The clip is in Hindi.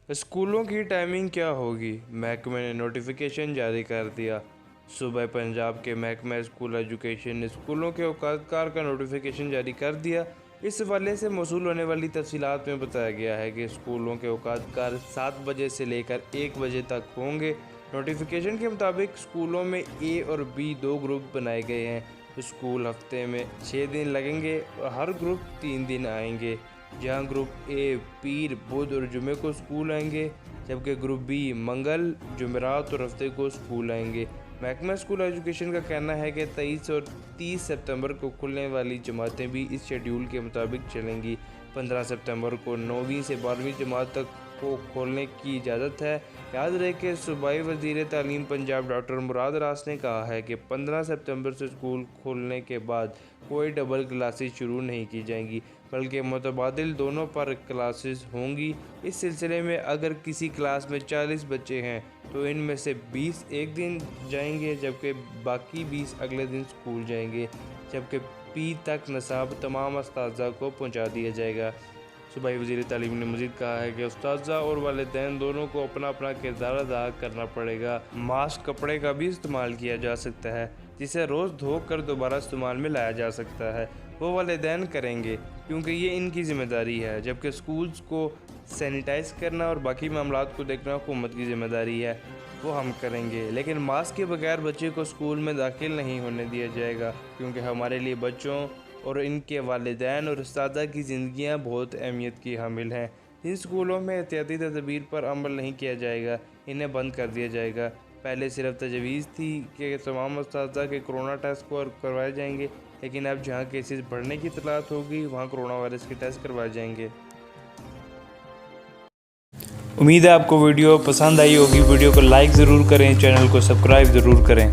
स्कूलों की टाइमिंग क्या होगी? महकमे ने नोटिफिकेशन जारी कर दिया। सूबे पंजाब के महकमा स्कूल एजुकेशन ने स्कूलों के औकातकार का नोटिफिकेशन जारी कर दिया। इस हवाले से मौसूल होने वाली तफसीलात में बताया गया है कि स्कूलों के औकातकार 7 बजे से लेकर 1 बजे तक होंगे। नोटिफिकेशन के मुताबिक स्कूलों में ए और बी 2 ग्रुप बनाए गए हैं। स्कूल हफ्ते में 6 दिन लगेंगे और हर ग्रुप 3 दिन आएंगे, जहां ग्रुप ए पीर, बुध और जुमे को स्कूल आएंगे, जबकि ग्रुप बी मंगल, जुमेरात और हफ्ते को स्कूल आएंगे। महकमा स्कूल एजुकेशन का कहना है कि 23 और 30 सितंबर को खुलने वाली जमातें भी इस शेड्यूल के मुताबिक चलेंगी। 15 सितंबर को 9वीं से 12वीं जमात तक को खोलने की इजाज़त है। याद रहे कि सूबाई वज़ीर तालीम पंजाब डॉक्टर मुराद रास ने कहा है कि 15 सितंबर से स्कूल खोलने के बाद कोई डबल क्लासेस शुरू नहीं की जाएंगी, बल्कि मुतबादिल दोनों पर क्लासेस होंगी। इस सिलसिले में अगर किसी क्लास में 40 बच्चे हैं तो इनमें से 20 एक दिन जाएंगे, जबकि बाकी 20 अगले दिन स्कूल जाएंगे, जबकि पी तक नसाब तमाम उस्ताज़ा को पहुंचा दिया जाएगा। सूबाई वज़ीर तालीम ने मज़ीद कहा है कि उस्ताज़ा और वालिदैन दोनों को अपना अपना किरदार अदा करना पड़ेगा। मास्क कपड़े का भी इस्तेमाल किया जा सकता है, जिसे रोज़ धोकर दोबारा इस्तेमाल में लाया जा सकता है। वो वालिदैन करेंगे क्योंकि ये इनकी ज़िम्मेदारी है, जबकि स्कूल्स को सैनिटाइज़ करना और बाकी मामलात को देखना हुकूमत की ज़िम्मेदारी है, वो हम करेंगे। लेकिन मास्क के बगैर बच्चे को स्कूल में दाखिल नहीं होने दिया जाएगा, क्योंकि हमारे लिए बच्चों और इनके वालिदैन और उस्तादा की ज़िंदगियाँ बहुत अहमियत की हामिल हैं। जिन स्कूलों में एहतियाती तदबीर पर अमल नहीं किया जाएगा, इन्हें बंद कर दिया जाएगा। पहले सिर्फ तजवीज़ थी कि तमाम उस्तादा के कोरोना टेस्ट करवाए जाएंगे, लेकिन अब जहाँ केसेस बढ़ने की इतलात होगी वहाँ कोरोना वायरस के टेस्ट करवाए जाएंगे। उम्मीद है आपको वीडियो पसंद आई होगी। वीडियो को लाइक ज़रूर करें, चैनल को सब्सक्राइब ज़रूर करें।